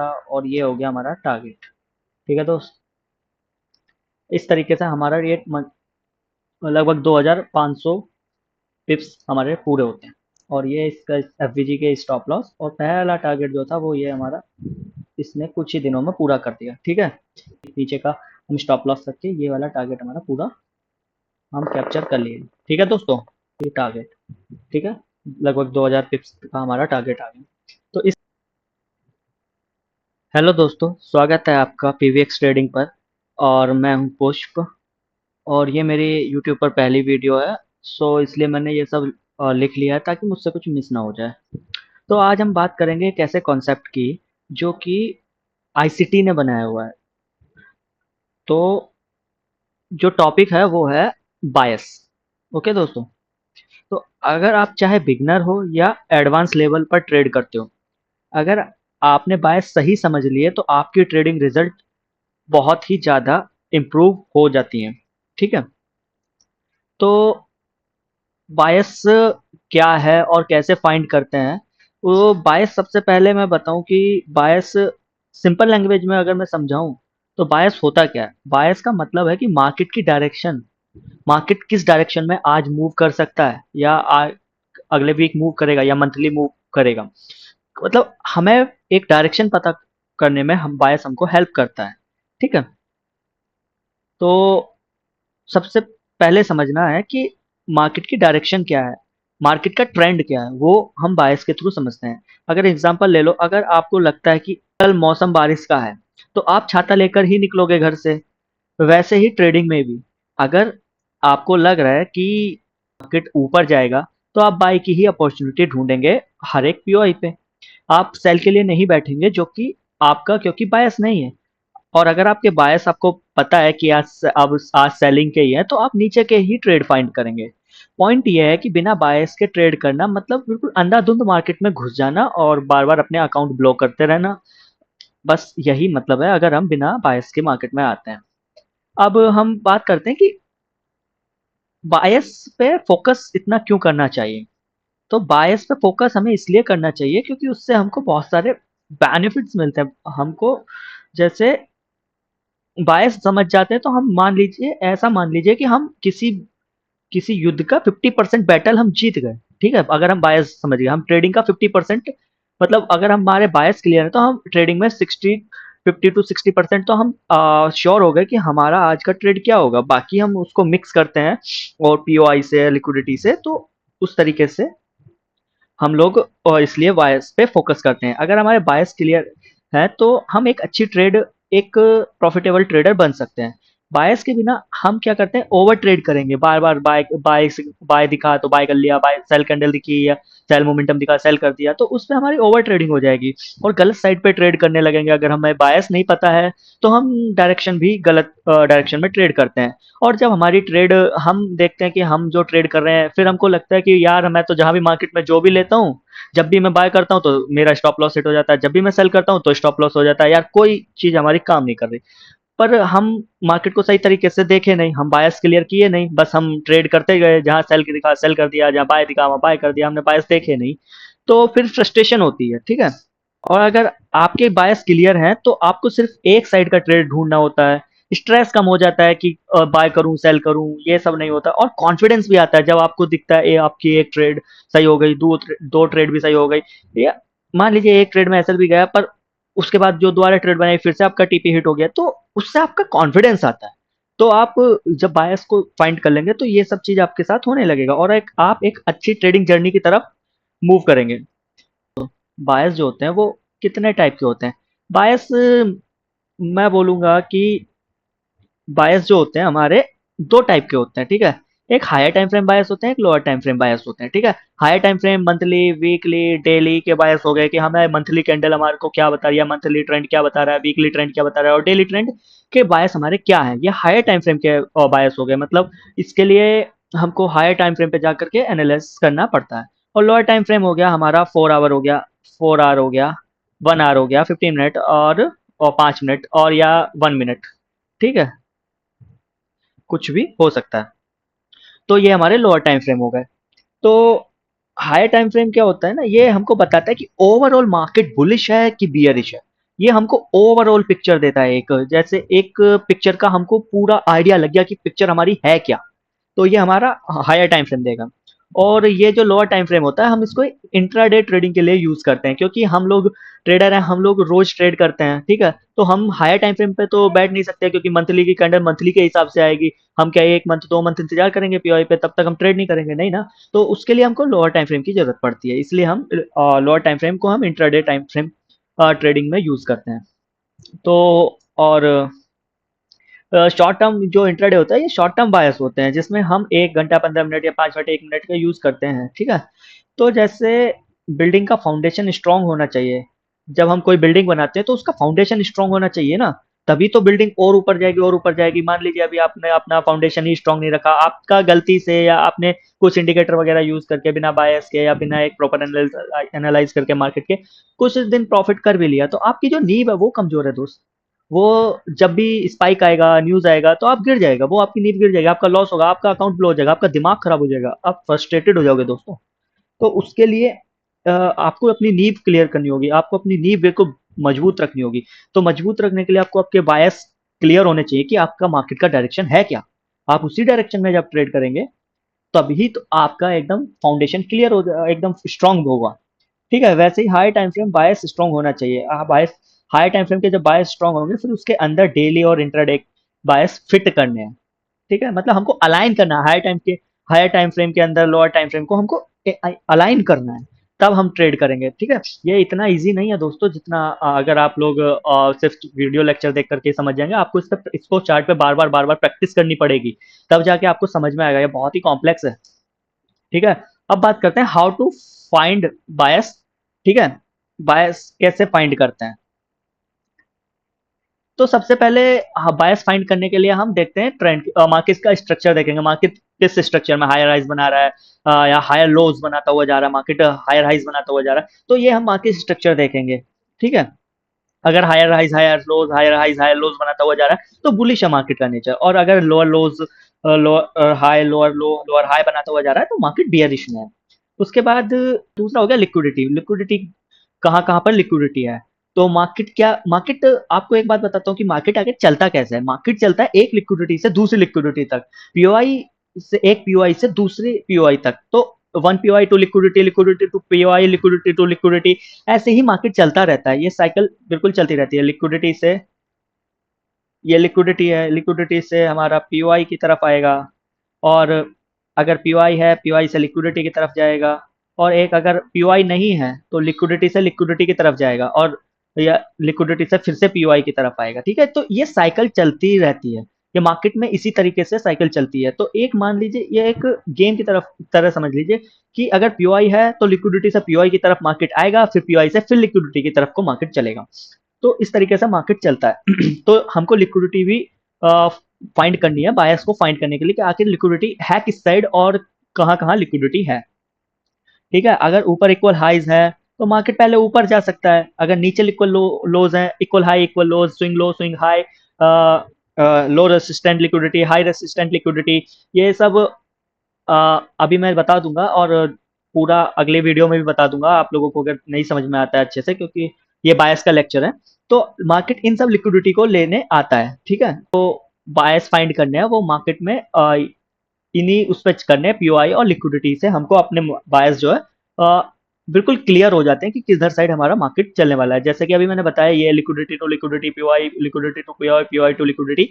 और ये हो गया हमारा टारगेट। ठीक है दोस्त, इस तरीके से हमारा ये लगभग 2500 पिप्स हमारे पूरे होते हैं। और ये इसका एफवीजी के स्टॉप लॉस और पहला टारगेट जो था वो ये हमारा इसने कुछ ही दिनों में पूरा कर दिया। ठीक है, नीचे का हम स्टॉप लॉस करके ये वाला टारगेट हमारा पूरा हम कैप्चर कर लिए। ठीक है दोस्तों, ये टारगेट, ठीक है, लगभग 2000 पिप्स का हमारा टारगेट आ गया। तो इस हेलो दोस्तों, स्वागत है आपका पीवीएक्स ट्रेडिंग पर। और मैं हूं पुष्प, और ये मेरी यूट्यूब पर पहली वीडियो है। सो इसलिए मैंने ये सब लिख लिया है ताकि मुझसे कुछ मिस ना हो जाए। तो आज हम बात करेंगे एक ऐसे कॉन्सेप्ट की जो कि आईसीटी ने बनाया हुआ है। तो जो टॉपिक है वो है बायस। ओके दोस्तों, तो अगर आप चाहे बिगनर हो या एडवांस लेवल पर ट्रेड करते हो, अगर आपने बायस सही समझ लिए तो आपकी ट्रेडिंग रिजल्ट बहुत ही ज़्यादा इम्प्रूव हो जाती हैं। ठीक है, तो बायस क्या है और कैसे फाइंड करते हैं? वो बायस, सबसे पहले मैं बताऊं कि बायस सिंपल लैंग्वेज में अगर मैं समझाऊं तो बायस होता क्या है? बायस का मतलब है कि मार्केट की डायरेक्शन, मार्केट किस डायरेक्शन में आज मूव कर सकता है, या अगले वीक मूव करेगा या मंथली मूव करेगा। मतलब हमें एक डायरेक्शन पता करने में हम बायस हमको हेल्प करता है। ठीक है, तो सबसे पहले समझना है कि मार्केट की डायरेक्शन क्या है, मार्केट का ट्रेंड क्या है, वो हम बायस के थ्रू समझते हैं। अगर एग्जांपल ले लो, अगर आपको लगता है कि कल मौसम बारिश का है तो आप छाता लेकर ही निकलोगे घर से। वैसे ही ट्रेडिंग में भी, अगर आपको लग रहा है कि मार्केट ऊपर जाएगा तो आप बाय की ही अपॉर्चुनिटी ढूंढेंगे हर एक पीओआई पे। आप सेल के लिए नहीं बैठेंगे, जो कि आपका क्योंकि बायस नहीं है। और अगर आपके बायस आपको पता है कि आज सेलिंग के ही है तो आप नीचे के ही ट्रेड फाइंड करेंगे। पॉइंट ये है कि बिना बायस के ट्रेड करना मतलब बिल्कुल अंधाधुंध मार्केट में घुस जाना और बार बार अपने अकाउंट ब्लॉक करते रहना। बस यही मतलब है अगर हम बिना बायस के मार्केट में आते हैं। अब हम बात करते हैं कि बायस पे फोकस इतना क्यों करना चाहिए। तो बायस पे फोकस हमें इसलिए करना चाहिए क्योंकि उससे हमको बहुत सारे बेनिफिट्स मिलते हैं हमको। जैसे बायस समझ जाते हैं तो हम मान लीजिए, ऐसा मान लीजिए कि हम किसी किसी युद्ध का 50% बैटल हम जीत गए। ठीक है, अगर हम बायस समझ गए, हम ट्रेडिंग का 50%, मतलब अगर हमारे बायस क्लियर है तो हम ट्रेडिंग में 50 to 60% तो हम श्योर हो गए कि हमारा आज का ट्रेड क्या होगा। बाकी हम उसको मिक्स करते हैं और पीओआई से, लिक्विडिटी से, तो उस तरीके से हम लोग इसलिए बायस पे फोकस करते हैं। अगर हमारे बायस क्लियर है तो हम एक अच्छी ट्रेड, एक प्रॉफिटेबल ट्रेडर बन सकते हैं। बायस के बिना हम क्या करते हैं, ओवर ट्रेड करेंगे, बार बार बाय बाय बाय दिखा तो बाय कर लिया, बाय सेल कैंडल दिखी या सेल मोमेंटम दिखा सेल कर दिया, तो उसमें हमारी ओवर ट्रेडिंग हो जाएगी और गलत साइड पे ट्रेड करने लगेंगे। अगर हमें बायस नहीं पता है तो हम डायरेक्शन भी गलत डायरेक्शन में ट्रेड करते हैं। और जब हमारी ट्रेड, हम देखते हैं कि हम जो ट्रेड कर रहे हैं, फिर हमको लगता है कि यार मैं तो जहां भी मार्केट में जो भी लेता हूँ, जब भी मैं बाय करता हूँ तो मेरा स्टॉप लॉस हिट हो जाता है, जब भी मैं सेल करता हूँ तो स्टॉप लॉस हो जाता है। यार कोई चीज हमारी काम नहीं कर रही। पर हम मार्केट को सही तरीके से देखे नहीं, हम बायस क्लियर किए नहीं, बस हम ट्रेड करते गए, जहां सेल की दिखा सेल कर दिया, जहां बाय दिखा वहां बाय कर दिया, हमने बायस देखे नहीं। तो फिर फ्रस्ट्रेशन होती है। ठीक है, और अगर आपके बायस क्लियर हैं तो आपको सिर्फ एक साइड का ट्रेड ढूंढना होता है। स्ट्रेस कम हो जाता है कि बाय करूं सेल करूं, ये सब नहीं होता। और कॉन्फिडेंस भी आता है जब आपको दिखता है ये आपकी एक ट्रेड सही हो गई, दो ट्रेड भी सही हो गई, या मान लीजिए एक ट्रेड में एसएल भी गया पर उसके बाद जो दोबारा ट्रेड बनाई फिर से आपका टीपी हिट हो गया, तो उससे आपका कॉन्फिडेंस आता है। तो आप जब बायस को फाइंड कर लेंगे तो ये सब चीज आपके साथ होने लगेगा और आप एक अच्छी ट्रेडिंग जर्नी की तरफ मूव करेंगे। बायस जो होते हैं वो कितने टाइप के होते हैं? बायस, मैं बोलूंगा कि बायस जो होते हैं हमारे दो टाइप के होते हैं। ठीक है, एक हायर टाइम फ्रेम बायस होते हैं, एक लोअर टाइम फ्रेम बायस होते हैं। ठीक है, higher time frame monthly, weekly, daily के बायस हो गए कि हमें मंथली कैंडल हमारे को क्या बता रही है, मंथली ट्रेंड क्या बता रहा है, वीकली ट्रेंड क्या बता रहा है और डेली ट्रेंड के बायस हमारे क्या है। ये हायर टाइम फ्रेम के बायस हो गए। मतलब इसके लिए हमको हायर टाइम फ्रेम पे जाकर के एनालिसिस करना पड़ता है। और लोअर टाइम फ्रेम हो गया हमारा 4 आवर हो गया, 4 आवर हो गया, 1 आवर हो गया, 15 मिनट और 5 मिनट और या 1 मिनट। ठीक है, कुछ भी हो सकता है। तो ये हमारे लोअर टाइम फ्रेम हो गए। तो हायर टाइम फ्रेम क्या होता है ना, ये हमको बताता है कि ओवरऑल मार्केट बुलिश है कि बियरिश है। ये हमको ओवरऑल पिक्चर देता है, एक जैसे एक पिक्चर का हमको पूरा आइडिया लग गया कि पिक्चर हमारी है क्या। तो ये हमारा हायर टाइम फ्रेम देगा। और ये जो लोअर टाइम फ्रेम होता है, हम इसको इंट्राडे ट्रेडिंग के लिए यूज करते हैं, क्योंकि हम लोग ट्रेडर हैं, हम लोग रोज ट्रेड करते हैं, ठीक है। तो हम हायर टाइम फ्रेम पे तो बैठ नहीं सकते, क्योंकि मंथली की कैंडल मंथली के हिसाब से आएगी। हम क्या 1 मंथ 2 मंथ इंतजार करेंगे पीओआई पे, तब तक हम ट्रेड नहीं करेंगे, नहीं ना। तो उसके लिए हमको लोअर टाइम फ्रेम की जरूरत पड़ती है, इसलिए हम लोअर टाइम फ्रेम को हम इंट्राडे टाइम फ्रेम ट्रेडिंग में यूज करते हैं। तो और शॉर्ट टर्म जो इंट्राडे होता है, ये शॉर्ट टर्म बायस होते हैं, जिसमें हम 1 घंटा 15 मिनट या 5 घंटे 1 मिनट का यूज करते हैं, ठीक है। तो जैसे बिल्डिंग का फाउंडेशन स्ट्रांग होना चाहिए। जब हम कोई बिल्डिंग बनाते हैं तो उसका फाउंडेशन स्ट्रांग होना चाहिए ना, तभी तो बिल्डिंग और ऊपर जाएगी और ऊपर जाएगी। मान लीजिए अभी आपने अपना फाउंडेशन ही स्ट्रांग नहीं रखा, आपका गलती से, या आपने कुछ इंडिकेटर वगैरह यूज करके बिना बायस के या बिना एक प्रॉपर एनालाइज करके मार्केट के कुछ दिन प्रॉफिट कर भी लिया, तो आपकी जो नींव है वो कमजोर है दोस्त। वो जब भी स्पाइक आएगा, न्यूज आएगा, तो आप गिर जाएगा, वो आपकी नींव गिर जाएगी, आपका लॉस होगा, आपका अकाउंट ब्लो हो जाएगा, आपका दिमाग खराब हो जाएगा, आप फ्रस्ट्रेटेड हो जाओगे दोस्तों। तो उसके लिए आपको अपनी नींव क्लियर करनी होगी, आपको अपनी नींव को मजबूत रखनी होगी। तो मजबूत रखने के लिए आपको आपके बायस क्लियर होने चाहिए कि आपका मार्केट का डायरेक्शन है क्या। आप उसी डायरेक्शन में जब ट्रेड करेंगे, तभी तो आपका एकदम फाउंडेशन क्लियर हो जाए, एकदम स्ट्रांग होगा। ठीक है, वैसे ही हाई टाइम फ्रेम बायस स्ट्रांग होना चाहिए। बायस हाई टाइम फ्रेम के जब बायस स्ट्रांग होंगे, फिर उसके अंदर डेली और इंट्राडे बायस फिट करने हैं। ठीक है, मतलब हमको अलाइन करना है हायर टाइम फ्रेम के अंदर लोअर टाइम फ्रेम को हमको अलाइन करना है, तब हम ट्रेड करेंगे, ठीक है। ये इतना इजी नहीं है दोस्तों, जितना अगर आप लोग सिर्फ वीडियो लेक्चर देख करके समझ जाएंगे। आपको इसको चार्ट पे बार बार प्रैक्टिस करनी पड़ेगी, तब जाके आपको समझ में आएगा। ये बहुत ही कॉम्प्लेक्स है, ठीक है। अब बात करते हैं हाउ टू फाइंड बायस, ठीक है। बायस कैसे फाइंड करते हैं? तो सबसे पहले बायस फाइंड करने के लिए हम देखते हैं ट्रेंड, मार्केट का स्ट्रक्चर देखेंगे। मार्केट किस स्ट्रक्चर में हायर हाइज बना रहा है, या हायर लोज बनाता हुआ जा रहा है, मार्केट हायर हाइज बनाता हुआ जा रहा है, तो ये हम मार्केट स्ट्रक्चर देखेंगे, ठीक है। अगर हायर हाइज हायर लोज बनाता हुआ जा रहा है, तो बुलिश है मार्केट का नेचर। और अगर लोअर लोज, लोअर हाई, लोअर लो, लोअर हाई बनाता हुआ जा रहा है, तो मार्केट बियरिश में है। उसके बाद दूसरा हो गया लिक्विडिटी। लिक्विडिटी कहाँ कहाँ पर लिक्विडिटी है? तो मार्केट आपको एक बात बताता हूँ कि मार्केट आगे चलता कैसे है। मार्केट चलता है एक लिक्विडिटी से दूसरी लिक्विडिटी तक, पीओआई से एक पीओआई से दूसरी पीओआई तक। तो one POI to liquidity, liquidity to POI, liquidity to liquidity, ऐसे ही मार्केट चलता रहता है। ये साइकिल बिल्कुल चलती रहती है। लिक्विडिटी से, ये लिक्विडिटी है, लिक्विडिटी से हमारा पीओआई की तरफ आएगा। और अगर पीओआई है, पीओआई से लिक्विडिटी की तरफ जाएगा। और एक अगर पीओआई नहीं है, तो लिक्विडिटी से लिक्विडिटी की तरफ जाएगा, और या लिक्विडिटी से फिर से पीओआई की तरफ आएगा, ठीक है। तो ये साइकिल चलती रहती है। ये मार्केट में इसी तरीके से साइकिल चलती है। तो एक मान लीजिए, ये एक गेम की तरह समझ लीजिए कि अगर पीओआई है, तो लिक्विडिटी से पीओआई की तरफ मार्केट आएगा, फिर पीओआई से फिर लिक्विडिटी की तरफ को मार्केट चलेगा। तो इस तरीके से मार्केट चलता है। तो हमको लिक्विडिटी भी फाइंड करनी है, बायस को फाइंड करने के लिए कि आखिर लिक्विडिटी है किस साइड और कहाँ कहाँ लिक्विडिटी है, ठीक है। अगर ऊपर इक्वल हाइज है, तो मार्केट पहले ऊपर जा सकता है। अगर नीचे इक्वल लोज है, equal high equal lows swing high, low resistant liquidity, high resistant liquidity, ये सब अभी मैं बता दूंगा, और पूरा अगले वीडियो में भी बता दूंगा आप लोगों को, अगर नहीं समझ में आता है अच्छे से, क्योंकि ये बायस का लेक्चर है। तो मार्केट इन सब लिक्विडिटी को लेने आता है, ठीक है। तो बायस फाइंड करने हैं वो मार्केट में, इन्हीं उस पर करने हैं, पीओआई और लिक्विडिटी से हमको अपने बायस जो है बिल्कुल क्लियर हो जाते हैं कि किधर साइड हमारा मार्केट चलने वाला है। जैसे कि अभी मैंने बताया, ये liquidity to liquidity, POI liquidity to POI, POI to liquidity,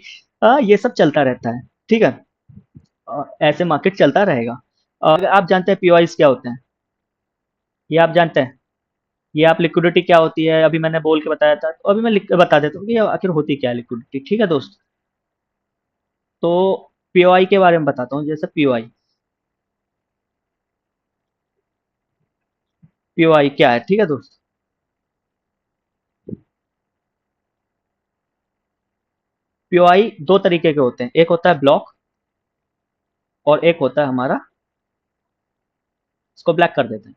ये सब चलता रहता है, ठीक है। ऐसे मार्केट चलता रहेगा। आप जानते हैं पीओआईस क्या होते हैं? ये आप जानते हैं? ये आप लिक्विडिटी क्या होती है, अभी मैंने बोल के बताया था, तो अभी मैं लिख के बता देता हूँ कि ये आखिर होती क्या है लिक्विडिटी, ठीक है दोस्त। तो पीओआई के बारे में बताता हूँ। जैसे पीओआई, पीओआई क्या है, ठीक है दोस्त। पीओआई दो तरीके के होते हैं, एक होता है ब्लॉक, और एक होता है हमारा, इसको ब्लैक कर देते हैं,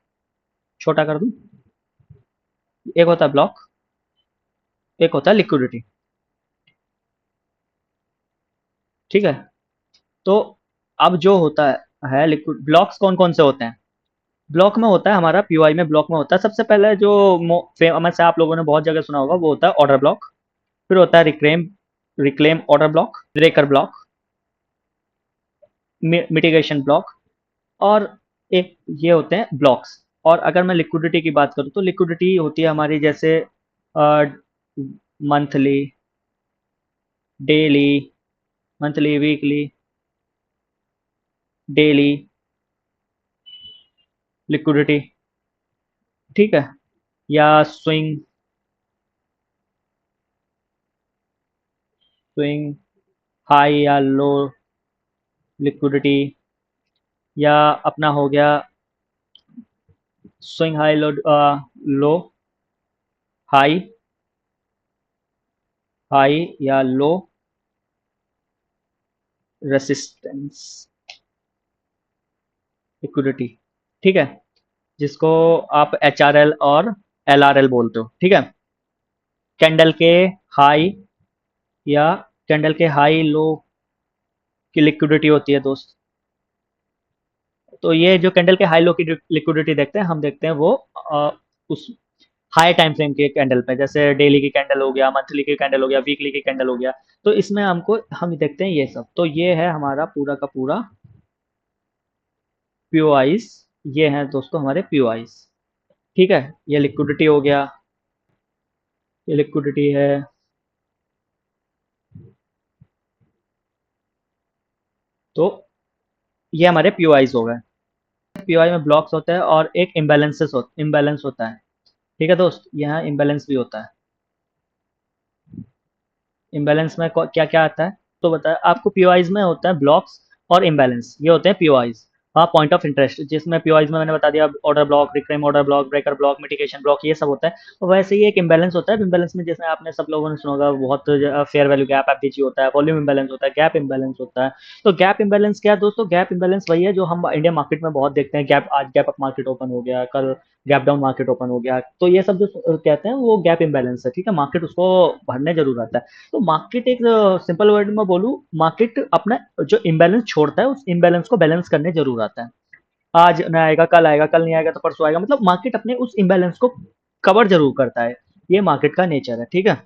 छोटा कर दूं। एक होता है ब्लॉक, एक होता है लिक्विडिटी, ठीक है। तो अब जो होता है लिक्विड ब्लॉक्स कौन कौन से होते हैं? ब्लॉक में होता है हमारा, पीओआई में ब्लॉक में होता है सबसे पहले जो फेमस है, आप लोगों ने बहुत जगह सुना होगा, वो होता है ऑर्डर ब्लॉक। फिर होता है reclaim, reclaim order block, breaker block, mitigation block, और एक ये होते हैं ब्लॉक्स। और अगर मैं लिक्विडिटी की बात करूँ तो लिक्विडिटी होती है हमारी जैसे monthly, daily, monthly, weekly, daily liquidity, ठीक है, या स्विंग, स्विंग हाई या लो लिक्विडिटी, या अपना हो गया स्विंग हाई लो, लो हाई, हाई या लो रेसिस्टेंस लिक्विडिटी, ठीक है, जिसको आप एच आर एल और एल आर एल बोलते हो, ठीक है। कैंडल के हाई या कैंडल के हाई लो की लिक्विडिटी होती है दोस्त। तो ये जो कैंडल के हाई लो की लिक्विडिटी देखते हैं, हम देखते हैं वो उस हाई टाइम फ्रेम के कैंडल पे, जैसे डेली की कैंडल हो गया, मंथली की कैंडल हो गया, वीकली की कैंडल हो गया। तो इसमें हम देखते हैं ये सब। तो ये है हमारा पूरा का पूरा पीओआईस। ये हैं दोस्तों हमारे पीओआईस, ठीक है। ये लिक्विडिटी हो गया, ये लिक्विडिटी है। तो ये हमारे पीओआईस हो गए। पीओआई में ब्लॉक्स होते हैं और एक इम्बैलेंस होता है, ठीक है दोस्त। यहाँ इम्बैलेंस भी होता है। इम्बैलेंस में क्या क्या आता है तो बताया आपको। पीओआईज में होता है ब्लॉक्स और इम्बैलेंस, ये होते हैं पीओआईज। हाँ, पॉइंट ऑफ इंटरेस्ट, जिसमें पीओआईज में मैंने बता दिया, order block, reclaim order block, breaker block, mitigation block, ये सब होता है। और वैसे ही एक इम्बैलेंस होता है। इम्बैलेंस में जैसे आपने सब लोगों ने सुना होगा, बहुत फेयर वैल्यू गैप एफडीजी होता है, वॉल्यूम इम्बैलेंस होता है, गैप इम्बैलेंस होता है। तो गैप इम्बैलेंस क्या है दोस्तों? गैप इम्बैलेंस वही है जो हम इंडियन मार्केट में बहुत देखते हैं। गैप, आज गैप अप मार्केट ओपन हो गया, कल गैप डाउन मार्केट ओपन हो गया, तो ये सब जो कहते हैं वो गैप इम्बैलेंस है, ठीक है। मार्केट उसको भरने जरूर आता है। तो मार्केट एक सिंपल वर्ड में बोलूँ, मार्केट अपना जो इम्बैलेंस छोड़ता है उस इम्बैलेंस को बैलेंस करने जरूर आता है। आज नहीं आएगा, कल आएगा, कल नहीं आएगा तो परसों आएगा, मतलब मार्केट अपने उस इम्बैलेंस को कवर जरूर करता है। ये मार्केट का नेचर है, ठीक है।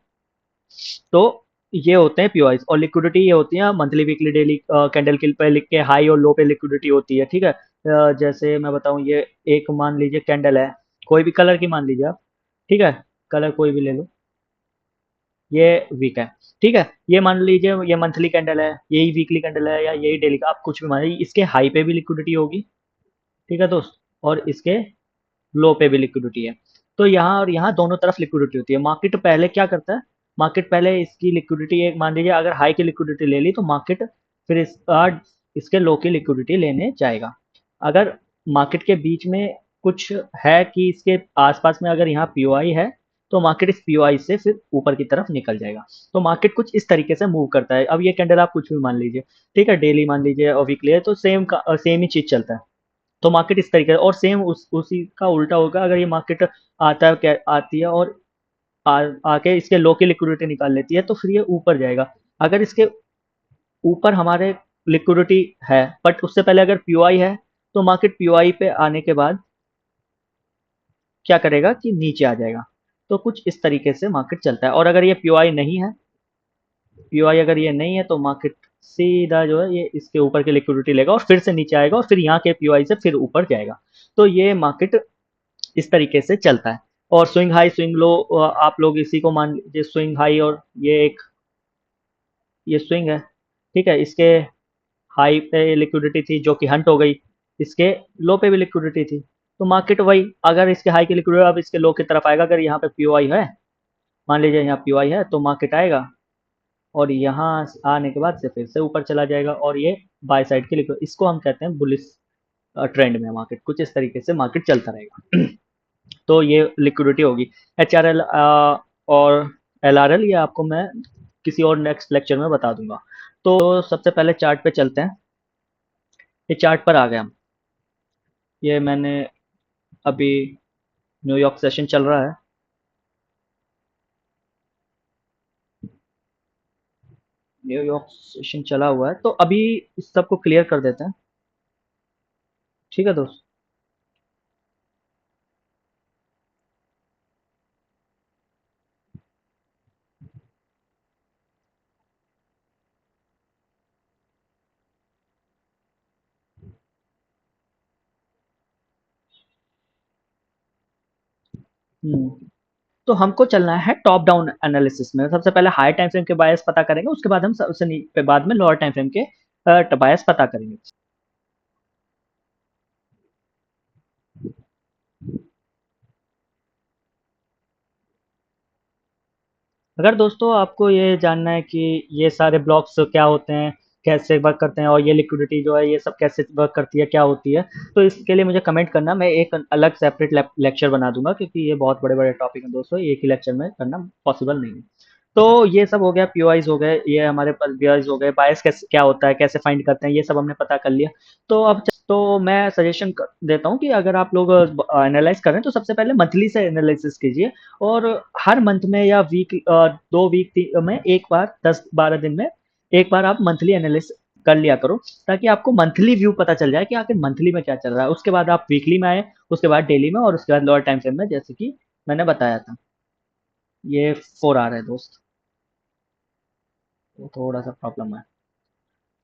तो ये होते हैं पीओआईस। और लिक्विडिटी ये होती है मंथली, वीकली, डेली कैंडल के पे लिख के हाई और लो पे लिक्विडिटी होती है, ठीक है। जैसे मैं बताऊं, ये एक मान लीजिए कैंडल है, कोई भी कलर की मान लीजिए आप, ठीक है, कलर कोई भी ले लो, ये वीक है, ठीक है। ये मान लीजिए ये मंथली कैंडल है, यही वीकली कैंडल है, या यही डेली का, आप कुछ भी मान लीजिए। इसके हाई पे भी लिक्विडिटी होगी, ठीक है दोस्त, और इसके लो पे भी लिक्विडिटी है। तो यहाँ और यहाँ दोनों तरफ लिक्विडिटी होती है। मार्केट पहले क्या करता है? मार्केट पहले इसकी लिक्विडिटी, एक मान लीजिए अगर हाई की लिक्विडिटी ले ली तो मार्केट फिर इसके लो की लिक्विडिटी लेने जाएगा। अगर मार्केट के बीच में कुछ है कि इसके आसपास में अगर यहाँ पीओआई है, तो मार्केट इस पीओआई से फिर ऊपर की तरफ निकल जाएगा। तो मार्केट कुछ इस तरीके से मूव करता है। अब ये कैंडल आप कुछ भी मान लीजिए, ठीक है, डेली मान लीजिए और वीकली है, तो सेम ही चीज चलता है। तो मार्केट इस तरीके से, और सेम उसी का उल्टा होगा अगर ये मार्केट आती है और आके इसके लो की लिक्विडिटी निकाल लेती है, तो फिर ये ऊपर जाएगा। अगर इसके ऊपर हमारे लिक्विडिटी है, बट उससे पहले अगर पीओआई है, तो मार्केट पीओआई पे आने के बाद क्या करेगा कि नीचे आ जाएगा। तो कुछ इस तरीके से मार्केट चलता है। और अगर ये पीओआई नहीं है, पीओआई अगर ये नहीं है, तो मार्केट सीधा जो है ये इसके ऊपर की लिक्विडिटी लेगा और फिर से नीचे आएगा, और फिर यहाँ के पीओआई से फिर ऊपर जाएगा। तो ये मार्केट इस तरीके से चलता है। और स्विंग हाई, स्विंग लो, आप लोग इसी को मान लीजिए स्विंग हाई। और ये स्विंग है, ठीक है। इसके हाई पे लिक्विडिटी थी जो कि हंट हो गई, इसके लो पे भी लिक्विडिटी थी। तो मार्केट वही, अगर इसके हाई की लिक्विडिटी अब इसके लो की तरफ आएगा, अगर यहाँ पे पीओआई है, मान लीजिए यहाँ पीओआई है, तो मार्केट आएगा और यहाँ आने के बाद से फिर से ऊपर चला जाएगा, और ये बाय साइड की लिक्विड, इसको हम कहते हैं बुलिश ट्रेंड में मार्केट। कुछ इस तरीके से मार्केट चलता रहेगा। तो ये लिक्विडिटी होगी। एच आर एल और एल आर एल, ये आपको मैं किसी और नेक्स्ट लेक्चर में बता दूंगा। तो सबसे पहले चार्ट पे चलते हैं। ये चार्ट पर आ गए हम। ये मैंने अभी, न्यूयॉर्क सेशन चल रहा है, न्यूयॉर्क सेशन चला हुआ है, तो अभी इस सब को क्लियर कर देते हैं, ठीक है दोस्त। हम्म। तो हमको चलना है टॉप डाउन एनालिसिस में। सबसे पहले हाई टाइम फ्रेम के बायस पता करेंगे, उसके बाद हम सबसे बाद में लोअर टाइम फ्रेम के बायस पता करेंगे। अगर दोस्तों आपको ये जानना है कि ये सारे ब्लॉक्स क्या होते हैं, कैसे वर्क करते हैं, और ये लिक्विडिटी जो है ये सब कैसे वर्क करती है, क्या होती है, तो इसके लिए मुझे कमेंट करना। मैं एक अलग सेपरेट लेक्चर बना दूंगा, क्योंकि ये बहुत बड़े बड़े टॉपिक हैं दोस्तों, एक ही लेक्चर में करना पॉसिबल नहीं है। तो ये सब हो गया, पीओआईज हो गए, ये हमारे पास बीआईज हो गए, बायस कैसे क्या होता है, कैसे फाइंड करते हैं, ये सब हमने पता कर लिया। तो अब तो मैं सजेशन देता हूँ कि अगर आप लोग एनालाइज करें तो सबसे पहले मंथली से एनालिसिस कीजिए। और हर मंथ में या वीक 2 वीक में एक बार, 10-12 दिन में एक बार आप मंथली एनालिसिस कर लिया करो, ताकि आपको मंथली व्यू पता चल जाए कि आखिर मंथली में क्या चल रहा है। उसके बाद आप वीकली में आए, उसके बाद डेली में, और उसके बाद लोअर टाइम फ्रेम में, जैसे कि मैंने बताया था। ये 4 आ रहा है दोस्त, तो थोड़ा सा प्रॉब्लम है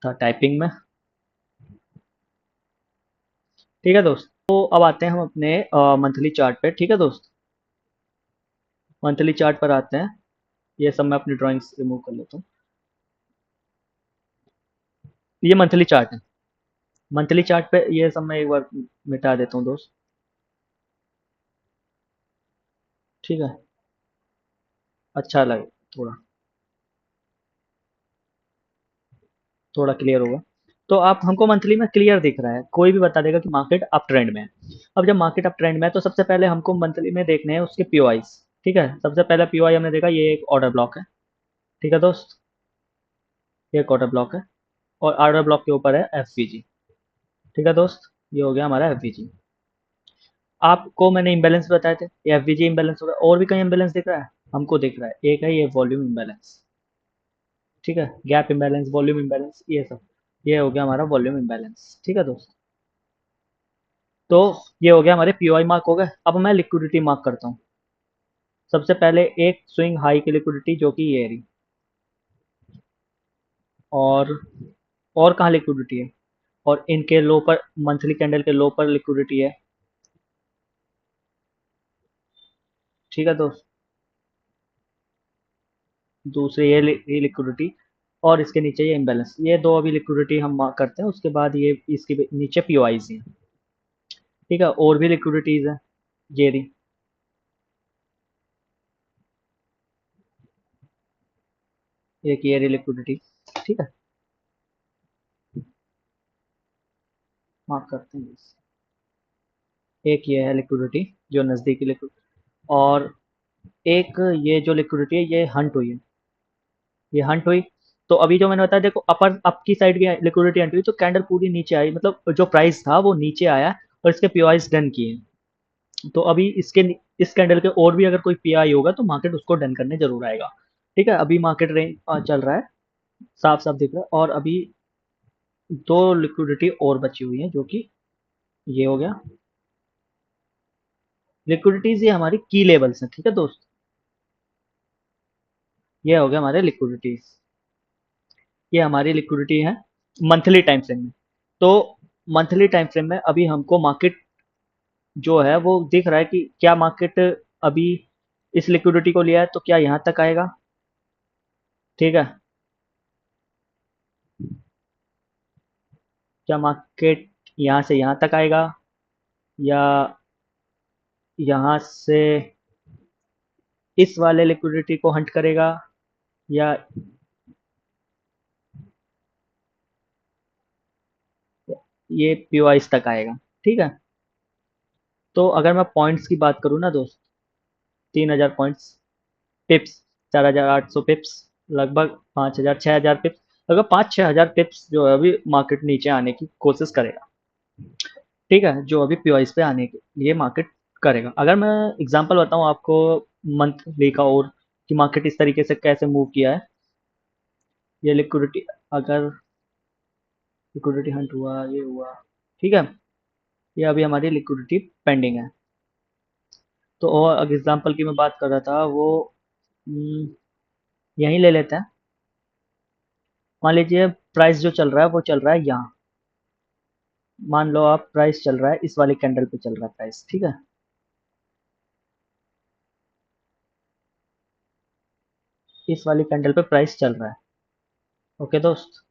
था टाइपिंग में। ठीक है दोस्त, तो अब आते हैं हम अपने मंथली चार्ट पे। ठीक है दोस्त, मंथली चार्ट पर आते हैं। ये सब मैं अपनी ड्राइंग्स रिमूव कर लेता हूँ। ये मंथली चार्ट है। मंथली चार्ट पे ये सब मैं एक बार मिटा देता हूँ दोस्त। ठीक है, अच्छा लगे, थोड़ा थोड़ा क्लियर होगा। तो आप हमको मंथली में क्लियर दिख रहा है, कोई भी बता देगा कि मार्केट अप ट्रेंड में है। अब जब मार्केट अप ट्रेंड में है तो सबसे पहले हमको मंथली में देखने हैं उसके पीओआईस। ठीक है, सबसे पहला पीओआई हमने देखा, ये एक ऑर्डर ब्लॉक है। ठीक है दोस्त, ये एक ऑर्डर ब्लॉक है, और ऑर्डर ब्लॉक के ऊपर है एफवीजी। ठीक है दोस्त, ये हो गया हमारा एफवीजी। आपको मैंने इम्बैलेंस बताए थे, ये एफवीजी इम्बैलेंस हो गया। और भी कहीं इम्बैलेंस दिख रहा है हमको? दिख रहा है, एक है ये वॉल्यूम इम्बैलेंस। ठीक है, गैप इम्बैलेंस, वॉल्यूम इम्बैलेंस, ये सब, ये हो गया हमारा वॉल्यूम इम्बैलेंस। ठीक है दोस्त, तो ये हो गया हमारे पीओआई मार्क हो गए। अब मैं लिक्विडिटी मार्क करता हूँ। सबसे पहले एक स्विंग हाई की लिक्विडिटी, जो कि ये रही। और और कहाँ लिक्विडिटी है? और इनके लो पर, मंथली कैंडल के लो पर लिक्विडिटी है। ठीक है दोस्त, दूसरी ये लिक्विडिटी, और इसके नीचे ये इम्बैलेंस, ये दो अभी लिक्विडिटी हम मार्क करते हैं। उसके बाद ये इसके नीचे पीओआईज हैं। ठीक है, और भी लिक्विडिटीज हैं, ये रही। एक ये रही लिक्विडिटी। ठीक है, मार्क करते हैं इसे। एक ये है लिक्विडिटी, जो नज़दीकी लिक्विडिटी। और एक ये जो लिक्विडिटी है, ये हंट हुई है, ये हंट हुई। तो अभी जो मैंने बताया, देखो अपर अप की साइड की लिक्विडिटी हंट हुई, तो कैंडल पूरी नीचे आई, मतलब जो प्राइस था वो नीचे आया, और इसके पीआईज डन किए। तो अभी इसके इस कैंडल के और भी अगर कोई पीआई होगा तो मार्केट उसको डन करने जरूर आएगा। ठीक है, अभी मार्केट रेंज चल रहा है, साफ साफ दिख रहा है। और अभी दो लिक्विडिटी और बची हुई है, जो कि ये हो गया लिक्विडिटीज, ये हमारी की लेवल्स हैं। ठीक है दोस्त, ये हो गया हमारे लिक्विडिटीज, ये हमारी लिक्विडिटी है मंथली टाइम फ्रेम में। तो मंथली टाइम फ्रेम में अभी हमको मार्केट जो है वो दिख रहा है कि क्या मार्केट अभी इस लिक्विडिटी को लिया है, तो क्या यहाँ तक आएगा? ठीक है, क्या मार्केट यहाँ से यहाँ तक आएगा, या यहाँ से इस वाले लिक्विडिटी को हंट करेगा, या ये पीओआईस तक आएगा? ठीक है, तो अगर मैं पॉइंट्स की बात करूँ ना दोस्त, 3,000 पॉइंट्स, पिप्स, 4,800 पिप्स, लगभग 5,000, 6,000 पिप्स, लगभग 5-6 हज़ार पिप्स जो है अभी मार्केट नीचे आने की कोशिश करेगा। ठीक है, जो अभी पीओआईस पे आने के लिए मार्केट करेगा। अगर मैं एग्जांपल बताऊं आपको मंथली का, और कि मार्केट इस तरीके से कैसे मूव किया है, ये लिक्विडिटी, अगर लिक्विडिटी हंट हुआ, ये हुआ। ठीक है, ये अभी हमारी लिक्विडिटी पेंडिंग है। तो और अगर एग्जांपल की मैं बात कर रहा था, वो हम्म, यहीं ले लेते हैं। मान लीजिए प्राइस जो चल रहा है वो चल रहा है यहाँ। मान लो आप, प्राइस चल रहा है इस वाले कैंडल पे चल रहा है प्राइस। ठीक है, इस वाली कैंडल पे प्राइस चल रहा है। ओके दोस्त।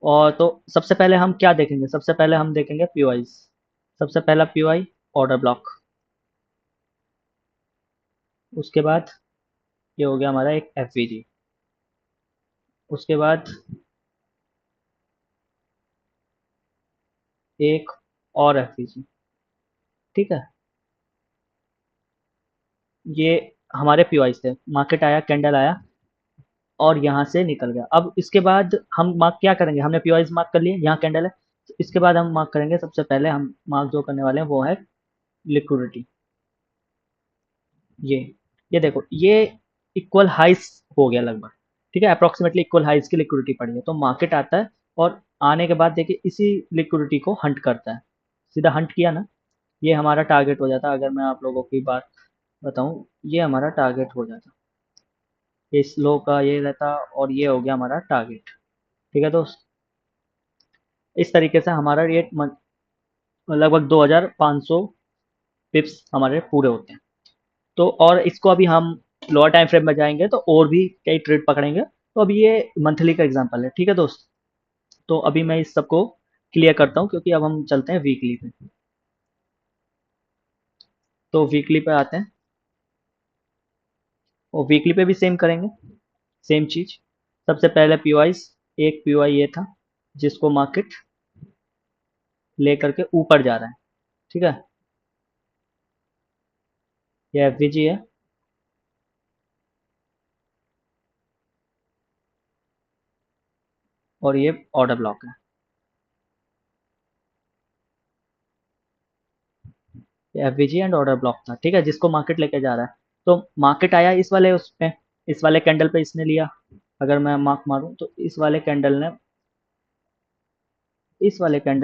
और तो सबसे पहले हम क्या देखेंगे, सबसे पहले हम देखेंगे पीओआई। सबसे पहला पीओआई ऑर्डर ब्लॉक। उसके बाद ये हो गया हमारा एक एफवीजी। उसके बाद एक और एफवीजी। ठीक है, ये हमारे पीओआई थे। मार्केट आया, कैंडल आया और यहाँ से निकल गया। अब इसके बाद हम मार्क क्या करेंगे, हमने पीओआई मार्क कर लिए, यहाँ कैंडल है। तो इसके बाद हम मार्क करेंगे, सबसे पहले हम मार्क जो करने वाले हैं वो है लिक्विडिटी। ये ये देखो, ये इक्वल हाइस हो गया लगभग। ठीक है, अप्रोक्सीमेटली इक्वल हाइस की लिक्विडिटी पड़ी है। तो मार्केट आता है और आने के बाद देखिए इसी लिक्विडिटी को हंट करता है। सीधा हंट किया ना, ये हमारा टारगेट हो जाता। अगर मैं आप लोगों की बात बताऊं, ये हमारा टारगेट हो जाता। ये स्लो का ये रहता और ये हो गया हमारा टारगेट। ठीक है दोस्त, इस तरीके से हमारा ये लगभग 2500 पिप्स हमारे पूरे होते हैं। तो और इसको अभी हम लोअर टाइम फ्रेम में जाएंगे तो और भी कई ट्रेड पकड़ेंगे। तो अभी ये मंथली का एग्जांपल है। ठीक है दोस्त, तो अभी मैं इस सबको क्लियर करता हूँ क्योंकि अब हम चलते हैं वीकली पे। तो वीकली पे आते हैं और वीकली पे भी सेम करेंगे, सेम चीज। सबसे पहले पीओआई, एक पीओआई ये था जिसको मार्केट लेकर के ऊपर जा रहा है। ठीक है, ये एफवीजी है। और ये ऑर्डर ब्लॉक है। ये एफवीजी एंड ऑर्डर ब्लॉक था। ठीक है, जिसको मार्केट लेके जा रहा है। तो मार्केट आया इस वाले उस पे, इस वाले कैंडल पे इसने लिया। अगर मैं मार्क मारूं तो इस वाले कैंडल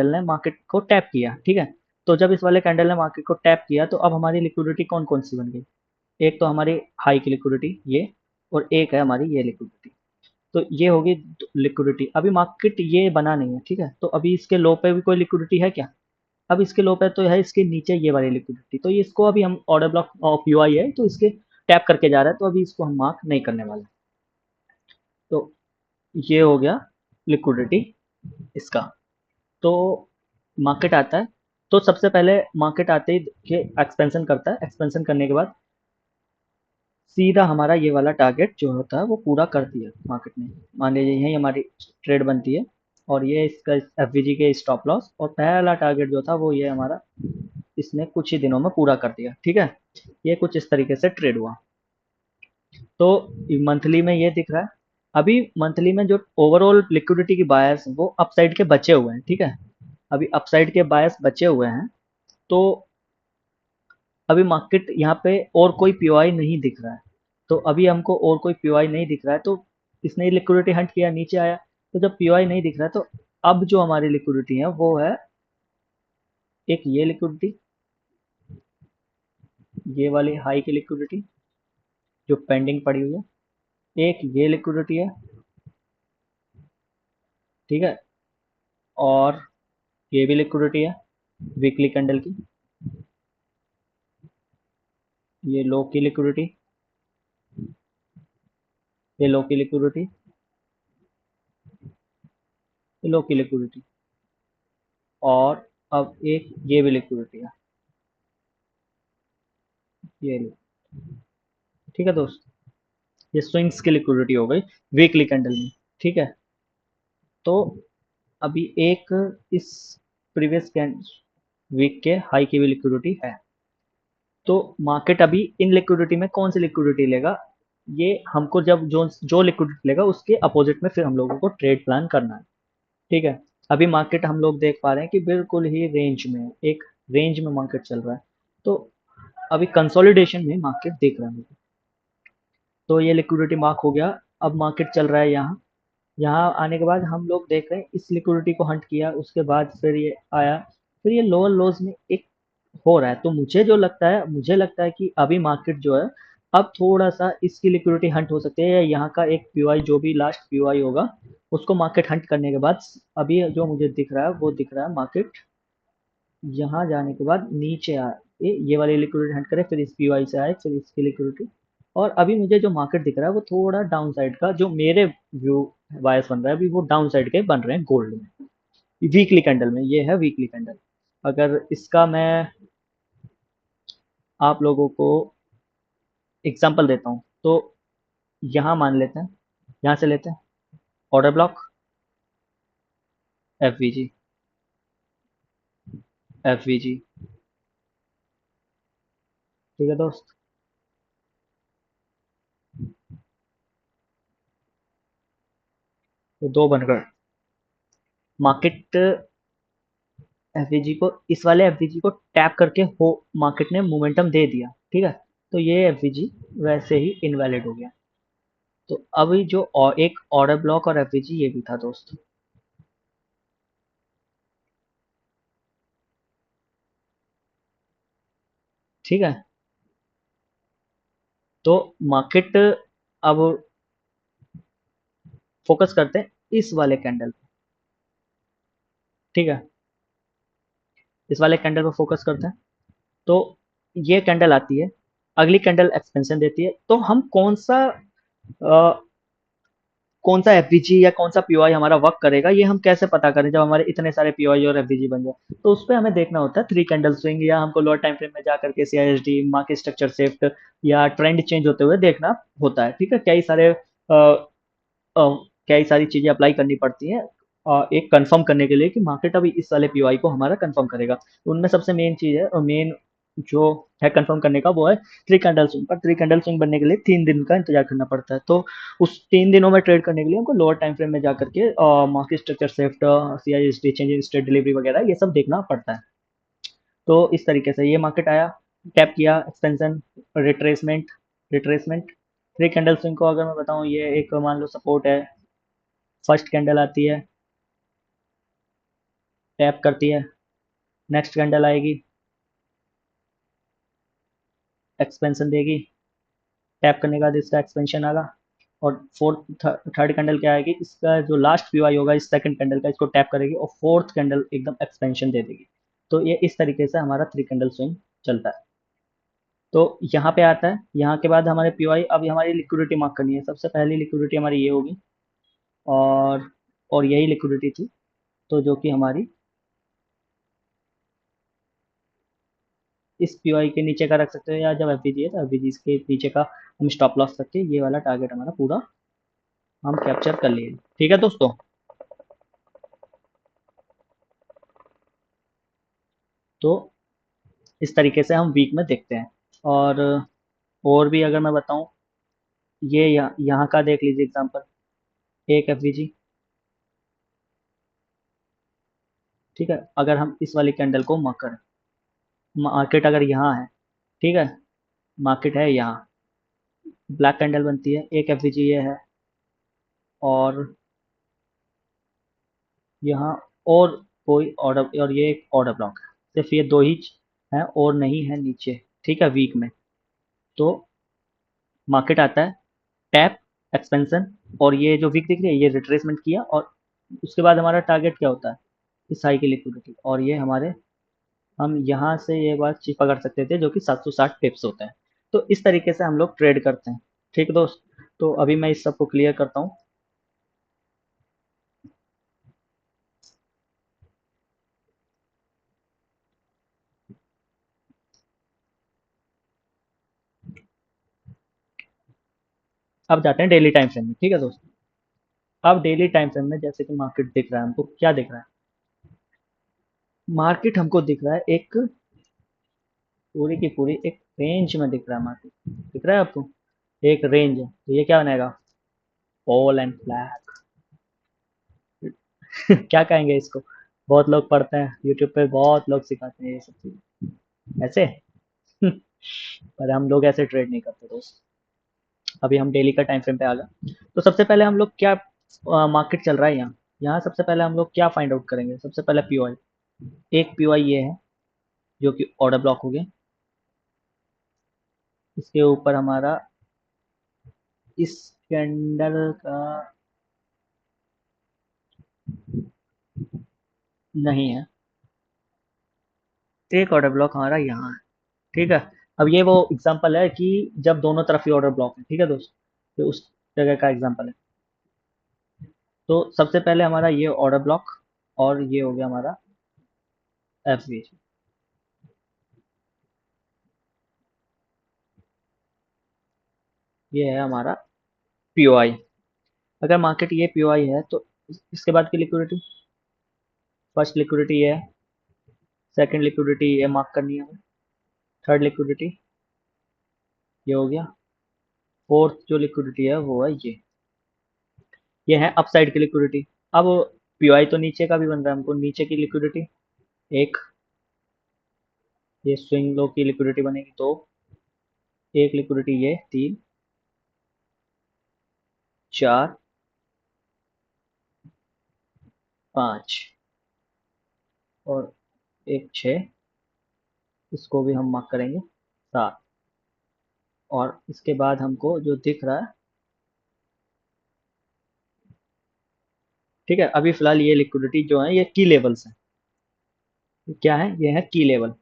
ने मार्केट को टैप किया। ठीक है, तो जब इस वाले कैंडल ने मार्केट को टैप किया तो अब हमारी लिक्विडिटी कौन कौन सी बन गई। एक तो हमारी हाई की लिक्विडिटी ये, और एक है हमारी ये लिक्विडिटी। तो ये होगी लिक्विडिटी। अभी मार्केट ये बना नहीं है। ठीक है, तो अभी इसके लो पे भी कोई लिक्विडिटी है क्या। अब इसके लो पे तो है, इसके नीचे ये वाली लिक्विडिटी। तो ये इसको अभी हम ऑर्डर ब्लॉक ऑफ यूआई है तो इसके टैप करके जा रहा है, तो अभी इसको हम मार्क नहीं करने वाले। तो ये हो गया लिक्विडिटी इसका। तो मार्केट आता है, तो सबसे पहले मार्केट आते ही ये एक्सपेंशन करता है। एक्सपेंशन करने के बाद सीधा हमारा ये वाला टारगेट जो होता है वो पूरा कर दिया मार्केट ने। मान लीजिए यही हमारी ट्रेड बनती है और ये इसका एफवीजी के स्टॉप लॉस और पहला टारगेट जो था वो ये हमारा इसने कुछ ही दिनों में पूरा कर दिया। ठीक है, ये कुछ इस तरीके से ट्रेड हुआ। तो मंथली में ये दिख रहा है। अभी मंथली में जो ओवरऑल लिक्विडिटी की बायर्स वो अपसाइड के बचे हुए हैं। ठीक है, अभी अपसाइड के बायर्स बचे हुए हैं। तो अभी मार्केट यहाँ पे और कोई पीओआई नहीं दिख रहा है। तो अभी हमको और कोई पीओआई नहीं दिख रहा है, तो इसने लिक्विडिटी हंट किया, नीचे आया। तो जब पीओआई नहीं दिख रहा है तो अब जो हमारी लिक्विडिटी है वो है एक ये लिक्विडिटी, ये वाली हाई की लिक्विडिटी जो पेंडिंग पड़ी हुई है। एक ये लिक्विडिटी है। ठीक है, और ये भी लिक्विडिटी है वीकली कैंडल की। ये लो की लिक्विडिटी, ये लो की लिक्विडिटी, ये लो की लिक्विडिटी, और अब एक ये भी लिक्विडिटी है, ये लो। ठीक है दोस्त, ये स्विंग्स की लिक्विडिटी हो गई वीकली कैंडल में। ठीक है, तो अभी एक इस प्रीवियस वीक के हाई की भी लिक्विडिटी है। तो मार्केट अभी इन लिक्विडिटी में कौन सी लिक्विडिटी लेगा, ये हमको जब जो जो लिक्विडिटी लेगा उसके अपोजिट में फिर हम लोगों को ट्रेड प्लान करना है। ठीक है, अभी मार्केट हम लोग देख पा रहे हैं कि बिल्कुल ही रेंज में है, एक रेंज में मार्केट चल रहा है। तो अभी कंसोलिडेशन में मार्केट देख रहा है। तो ये लिक्विडिटी मार्क हो गया। अब मार्केट चल रहा है यहाँ। यहाँ आने के बाद हम लोग देख रहे हैं इस लिक्विडिटी को हंट किया, उसके बाद फिर ये आया, फिर ये लोअर लोज में एक हो रहा है। तो मुझे लगता है कि अभी मार्केट जो है अब थोड़ा सा इसकी लिक्विडिटी हंट हो सकती है, या यहाँ का एक पीओआई जो भी लास्ट पीओआई होगा उसको मार्केट हंट करने के बाद अभी जो मुझे दिख रहा है वो दिख रहा है मार्केट यहाँ जाने के बाद नीचे आ ये वाली लिक्विडिटी हंट करे, फिर इस पीवाई से आए, फिर इसकी लिक्विडिटी। और अभी मुझे जो मार्केट दिख रहा है वो थोड़ा डाउन साइड का, जो मेरे व्यू वाइज बन रहा है अभी, वो डाउन साइड के बन रहे हैं गोल्ड में, वीकली कैंडल में। ये है वीकली कैंडल। अगर इसका मैं आप लोगों को एग्जांपल देता हूँ तो यहाँ मान लेते हैं, यहाँ से लेते हैं order block, F we ji, F we जी। ठीक है दोस्त। तो दो बनकर मार्केट एफवीजी को, इस वाले एफवीजी को टैप करके हो मार्केट ने मोमेंटम दे दिया, ठीक है। तो ये एफवीजी वैसे ही इनवैलिड हो गया। तो अभी जो एक ऑर्डर ब्लॉक और एफवीजी ये भी था दोस्त। ठीक है। तो मार्केट अब फोकस करते हैं इस वाले कैंडल पे। ठीक है, इस वाले कैंडल पे फोकस करते हैं। तो ये कैंडल आती है, अगली कैंडल एक्सपेंशन देती है, तो हम कौन सा एफवीजी या कौन सा पीओआई हमारा वर्क करेगा, ये हम कैसे पता करें जब हमारे इतने सारे पीओआई और एफवीजी बन जाए। तो उस पर हमें देखना होता है थ्री कैंडल स्विंग, या हमको लोअर टाइम फ्रेम में जा करके सीआईएसडी, मार्केट स्ट्रक्चर शिफ्ट, या ट्रेंड चेंज होते हुए देखना होता है। ठीक है, कई सारी चीजें अप्लाई करनी पड़ती हैं एक कंफर्म करने के लिए कि मार्केट अभी इस वाले पीओआई को हमारा कंफर्म करेगा। उनमें सबसे मेन चीज है, और मेन जो है कंफर्म करने का, वो है थ्री कैंडल स्विंग। पर थ्री कैंडल स्विंग बनने के लिए 3 दिन का इंतजार करना पड़ता है। तो उस 3 दिनों में ट्रेड करने के लिए हमको लोअर टाइम फ्रेम में जा करके market structure shift, C I S D, change in state delivery वगैरह, ये सब देखना पड़ता है। तो इस तरीके से ये मार्केट आया, टैप किया, expansion, retracement, retracement. Three candle swing को अगर मैं बताऊं, ये एक मान लो सपोर्ट है, फर्स्ट कैंडल आती है, टैप करती है, नेक्स्ट कैंडल आएगी, एक्सपेंशन देगी, टैप करने के बाद इसका एक्सपेंशन आएगा, और फोर्थ थर्ड कैंडल क्या आएगी, इसका जो लास्ट पीवाई होगा इस सेकंड कैंडल का, इसको टैप करेगी, और फोर्थ कैंडल एकदम एक्सपेंशन दे देगी। तो ये इस तरीके से हमारा थ्री कैंडल स्विंग चलता है। तो यहाँ पे आता है, यहाँ के बाद हमारे पीवाई, अब हमारी लिक्विडिटी मार्क करनी है। सबसे पहली लिक्विडिटी हमारी ये होगी, और यही लिक्विडिटी थी, तो जो कि हमारी इस पीवाई के नीचे का रख सकते हैं, या जब एफबीजी है तो एफबीजी के नीचे का हम स्टॉप लॉस रख के ये वाला टारगेट हमारा पूरा हम कैप्चर कर लिए। ठीक है दोस्तों। तो इस तरीके से हम वीक में देखते हैं। और भी अगर मैं बताऊं, ये यहाँ का देख लीजिए एग्जांपल, एक एफवीजी। ठीक है, अगर हम इस वाली कैंडल को मार्क करें, मार्केट अगर यहाँ है, ठीक है, मार्केट है यहाँ, ब्लैक कैंडल बनती है, एक एफवीजी ये है, और यहाँ और कोई ऑर्डर, और ये एक ऑर्डर ब्लॉक है, सिर्फ ये दो ही है और नहीं है नीचे। ठीक है, वीक में। तो मार्केट आता है, टैप, एक्सपेंशन, और ये जो वीक दिख रही है ये रिट्रेसमेंट किया, और उसके बाद हमारा टारगेट क्या होता है, इस हाई की लिक्विडिटी। और ये हमारे, हम यहाँ से ये बात चीज पकड़ सकते थे जो कि 760 पिप्स होता है। तो इस तरीके से हम लोग ट्रेड करते हैं। ठीक दोस्त। तो अभी मैं इस सब को क्लियर करता हूँ। अब जाते हैं डेली टाइम फ्रेम में। ठीक है दोस्त। अब डेली टाइम फ्रेम में जैसे कि मार्केट दिख रहा है हमको, क्या दिख रहा है, मार्केट हमको दिख रहा है एक पूरी की पूरी एक रेंज में दिख रहा है। मार्केट दिख रहा है आपको, एक रेंज है। तो ये क्या बनेगा, फॉल एंड फ्लैग। क्या कहेंगे इसको, बहुत लोग पढ़ते हैं यूट्यूब पे, बहुत लोग सिखाते हैं ये सब चीज़ ऐसे। पर हम लोग ऐसे ट्रेड नहीं करते दोस्त। अभी हम डेली का टाइम फ्रेम पे आ गए। तो सबसे पहले हम लोग क्या, मार्केट चल रहा है यहाँ, यहाँ सबसे पहले हम लोग क्या फाइंड आउट करेंगे, सबसे पहले पीओआई। एक पीओआई ये है जो कि ऑर्डर ब्लॉक हो गया, इसके ऊपर हमारा इस कैंडल का नहीं है, एक ऑर्डर ब्लॉक हमारा यहाँ है। ठीक है। अब ये वो एग्जांपल है कि जब दोनों तरफ ही ऑर्डर ब्लॉक है, ठीक है दोस्त, तो उस जगह का एग्जांपल है। तो सबसे पहले हमारा ये ऑर्डर ब्लॉक, और ये हो गया हमारा एफ, ये है हमारा पीओआई। अगर मार्केट ये पीओआई है तो इसके बाद की लिक्विडिटी, फर्स्ट लिक्विडिटी ये है, सेकंड लिक्विडिटी ये मार्क करनी है हमें, थर्ड लिक्विडिटी ये हो गया, फोर्थ जो लिक्विडिटी है वो है ये है अपसाइड की लिक्विडिटी। अब पीओआई तो नीचे का भी बन रहा है, हमको नीचे की लिक्विडिटी एक, ये स्विंग लो की लिक्विडिटी बनेगी दो, एक लिक्विडिटी ये तीन, चार, पाँच, और एक छः, इसको भी हम मार्क करेंगे सात। और इसके बाद हमको जो दिख रहा है, ठीक है, अभी फिलहाल ये लिक्विडिटी जो है ये की लेवल्स है। क्या है, ये है की लेवल,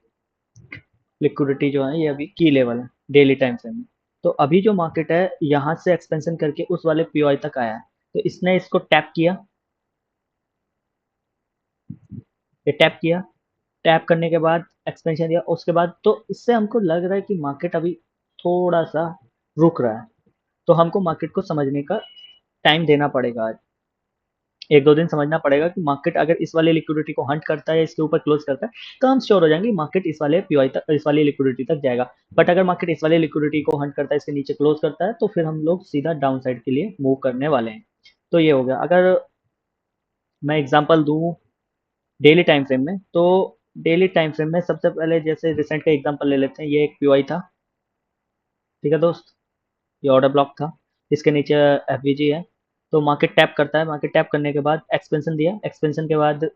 लिक्विडिटी जो है ये अभी की लेवल है डेली टाइम फ्रेम में। तो अभी जो मार्केट है यहाँ से एक्सपेंशन करके उस वाले पीओआई तक आया है, तो इसने इसको टैप किया, ये टैप किया, टैप करने के बाद एक्सपेंशन दिया, उसके बाद तो इससे हमको लग रहा है कि मार्केट अभी थोड़ा सा रुक रहा है। तो हमको मार्केट को समझने का टाइम देना पड़ेगा आज, एक दो दिन समझना पड़ेगा कि मार्केट अगर इस वाले लिक्विडिटी को हंट करता है, इसके ऊपर क्लोज करता है, तो हम श्योर हो जाएंगे मार्केट इस वाले पीओआई तक, इस वाली लिक्विडिटी तक जाएगा। बट अगर मार्केट इस वाले लिक्विडिटी को हंट करता है, इसके नीचे क्लोज करता है, तो फिर हम लोग सीधा डाउन साइड के लिए मूव करने वाले हैं। तो ये हो गया। अगर मैं एग्जांपल दूं डेली टाइम फ्रेम में, तो डेली टाइम फ्रेम में सबसे पहले जैसे रिसेंट का एग्जांपल ले लेते हैं, ये एक पीओआई था, ठीक है दोस्त, ये ऑर्डर ब्लॉक था, इसके नीचे एफवीजी है। तो मार्केट टैप करता है, मार्केट टैप करने के बाद एक्सपेंशन दिया, एक्सपेंशन के बाद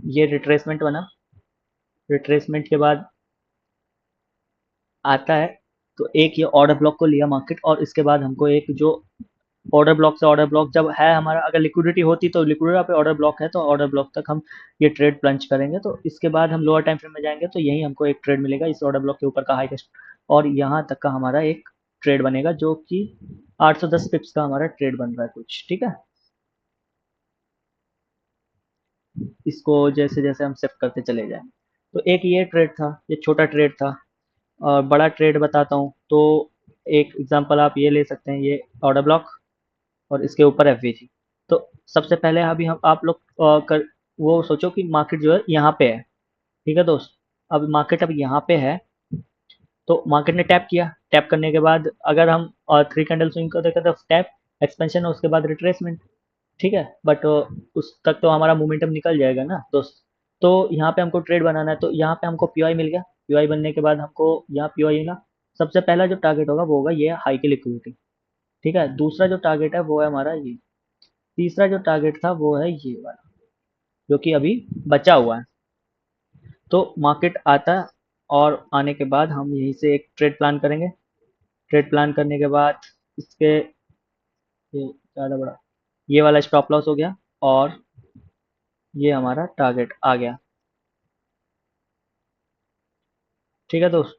ये रिट्रेसमेंट बना, रिट्रेसमेंट के बाद आता है, तो एक ये ऑर्डर ब्लॉक को लिया मार्केट, और इसके बाद हमको एक जो ऑर्डर ब्लॉक से ऑर्डर ब्लॉक जब है हमारा, अगर लिक्विडिटी होती तो लिक्विडिटी पे ऑर्डर ब्लॉक है तो ऑर्डर ब्लॉक तक हम ये ट्रेड प्लंज करेंगे। तो इसके बाद हम लोअर टाइम फ्रेम में जाएंगे, तो यही हमको एक ट्रेड मिलेगा इस ऑर्डर ब्लॉक के ऊपर का हाईएस्ट, और यहाँ तक का हमारा एक ट्रेड बनेगा जो कि 810 पिप्स का हमारा ट्रेड बन रहा है कुछ, ठीक है। इसको जैसे जैसे हम शिफ्ट करते चले जाएं, तो एक ये ट्रेड था, ये छोटा ट्रेड था। और बड़ा ट्रेड बताता हूँ, तो एक एग्जांपल आप ये ले सकते हैं, ये ऑर्डर ब्लॉक और इसके ऊपर एफवीजी। तो सबसे पहले अभी हम आप लोग वो सोचो कि मार्केट जो है यहाँ पे है, ठीक है दोस्त। अब मार्केट अब यहाँ पे है, तो मार्केट ने टैप किया, टैप करने के बाद अगर हम थ्री कैंडल स्विंग को देखें तो टैप, एक्सपेंशन, उसके बाद रिट्रेसमेंट, ठीक है। बट उस तक तो हमारा मोमेंटम निकल जाएगा ना दोस्त। तो यहाँ पे हमको ट्रेड बनाना है, तो यहाँ पे हमको पीओआई मिल गया, पीओआई बनने के बाद हमको यहाँ पीओआई ना, सबसे पहला जो टारगेट होगा वो होगा ये हाई की लिक्विडिटी, ठीक है। दूसरा जो टारगेट है वो है हमारा ये, तीसरा जो टारगेट था वो है ये वाला जो कि अभी बचा हुआ है। तो मार्केट आता है, और आने के बाद हम यहीं से एक ट्रेड प्लान करेंगे, ट्रेड प्लान करने के बाद इसके ये ज़्यादा बड़ा, ये वाला स्टॉप लॉस हो गया, और ये हमारा टारगेट आ गया, ठीक है दोस्त।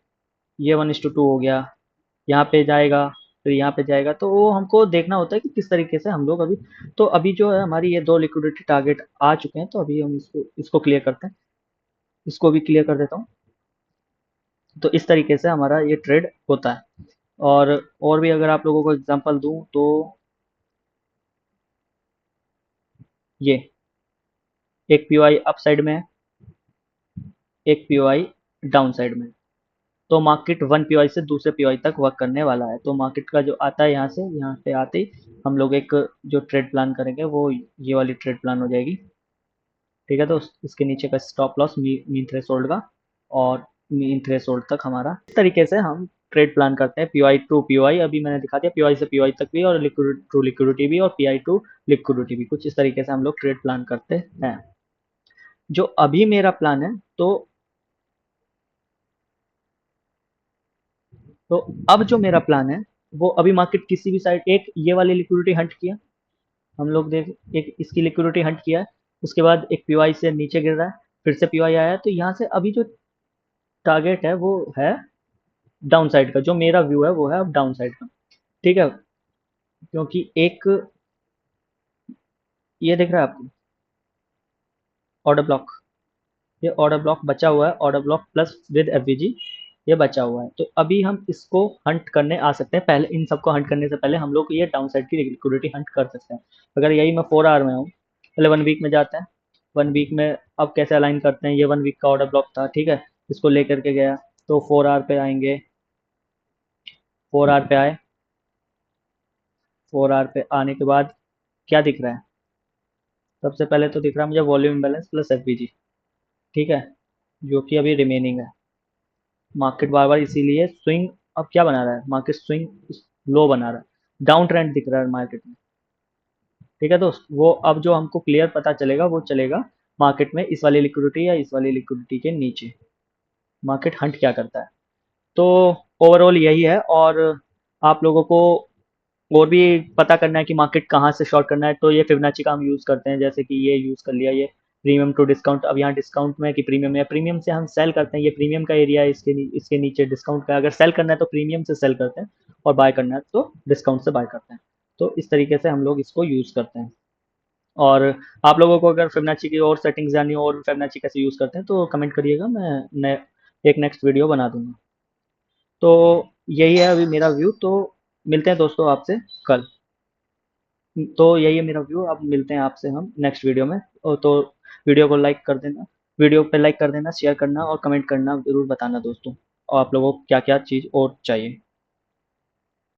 ये 1:2 हो गया, यहाँ पे जाएगा, फिर यहाँ पे जाएगा, तो वो हमको देखना होता है कि किस तरीके से हम लोग अभी, तो अभी जो है हमारी ये दो लिक्विडिटी टारगेट आ चुके हैं, तो अभी हम इसको इसको क्लियर करते हैं, इसको भी क्लियर कर देता हूँ। तो इस तरीके से हमारा ये ट्रेड होता है। और भी अगर आप लोगों को एग्जांपल दूं, तो ये एक पीओआई अप साइड में है, एक पीओआई डाउन साइड में है। तो मार्केट वन पीओआई से दूसरे पीओआई तक वर्क करने वाला है। तो मार्केट का जो आता है यहाँ से, यहाँ पे आते ही हम लोग एक जो ट्रेड प्लान करेंगे वो ये वाली ट्रेड प्लान हो जाएगी, ठीक है। तो इसके नीचे का स्टॉप लॉस मीन थ्रेशोल्ड का, और मीन थ्रेशोल्ड तक हमारा, इस तरीके से हम ट्रेड प्लान करते हैं। पीओआई टू पीओआई अभी मैंने दिखा दिया, पीओआई से पीओआई तक भी, और लिक्विड टू लिक्विडिटी भी, और पीआई टू लिक्विडिटी भी, कुछ इस तरीके से हम लोग ट्रेड प्लान करते हैं। जो अभी मेरा प्लान है, तो अब जो मेरा प्लान है, वो अभी मार्केट किसी भी साइड, एक ये वाली लिक्विडिटी हंट किया, हम लोग देख, एक इसकी लिक्विडिटी हंट किया है, उसके बाद एक पीवाई से नीचे गिर रहा है, फिर से पीवाई आया है, तो यहाँ से अभी जो टारगेट है वो है डाउन साइड का, जो मेरा व्यू है वो है अब डाउन साइड का। ठीक है, क्योंकि एक ये दिख रहा है आपको ऑर्डर ब्लॉक, ये ऑर्डर ब्लॉक बचा हुआ है, order block plus with FVG ये बचा हुआ है। तो अभी हम इसको हंट करने आ सकते हैं। पहले इन सबको हंट करने से पहले हम लोग ये डाउन साइड की लिक्विडिटी हंट कर सकते हैं। अगर यही मैं 4 आवर में हूँ, पहले 1 वीक में जाते हैं। 1 वीक में अब कैसे अलाइन करते हैं, ये 1 वीक का ऑर्डर ब्लॉक था, ठीक है, इसको लेकर के गया। तो 4 आवर पे आएंगे, 4 आवर पे आए, 4 आवर पे आने के बाद क्या दिख रहा है, सबसे पहले तो दिख रहा है मुझे वॉल्यूम बैलेंस प्लस एफवीजी, ठीक है, जो कि अभी रिमेनिंग है। मार्केट बार बार इसीलिए स्विंग अब क्या बना रहा है, मार्केट स्विंग लो बना रहा है, डाउन ट्रेंड दिख रहा है मार्केट में। ठीक है दोस्त, वो अब जो हमको क्लियर पता चलेगा वो चलेगा मार्केट में इस वाली लिक्विडिटी या इस वाली लिक्विडिटी के नीचे मार्केट हंट क्या करता है। तो ओवरऑल यही है। और आप लोगों को और भी पता करना है कि मार्केट कहाँ से शॉर्ट करना है, तो ये फिबोनाची का हम यूज़ करते हैं। जैसे कि ये यूज़ कर लिया, ये प्रीमियम टू डिस्काउंट, अब यहाँ डिस्काउंट में कि प्रीमियम में, प्रीमियम से हम सेल करते हैं, ये प्रीमियम का एरिया है, इसके नीचे डिस्काउंट का। अगर सेल करना है तो प्रीमियम से सेल करते हैं, और बाय करना है तो डिस्काउंट से बाय करते हैं। तो इस तरीके से हम लोग इसको यूज़ करते हैं। और आप लोगों को अगर फिबोनाची की और सेटिंग्स जानी हो और फिबोनाची कैसे यूज़ करते हैं तो कमेंट करिएगा, मैं एक नेक्स्ट वीडियो बना दूंगा। तो यही है अभी मेरा व्यू। तो मिलते हैं दोस्तों आपसे कल। तो यही है मेरा व्यू, अब मिलते हैं आपसे हम नेक्स्ट वीडियो में। और तो वीडियो को लाइक कर देना, वीडियो पे लाइक कर देना, शेयर करना और कमेंट करना ज़रूर बताना दोस्तों, और आप लोगों को क्या क्या चीज़ और चाहिए।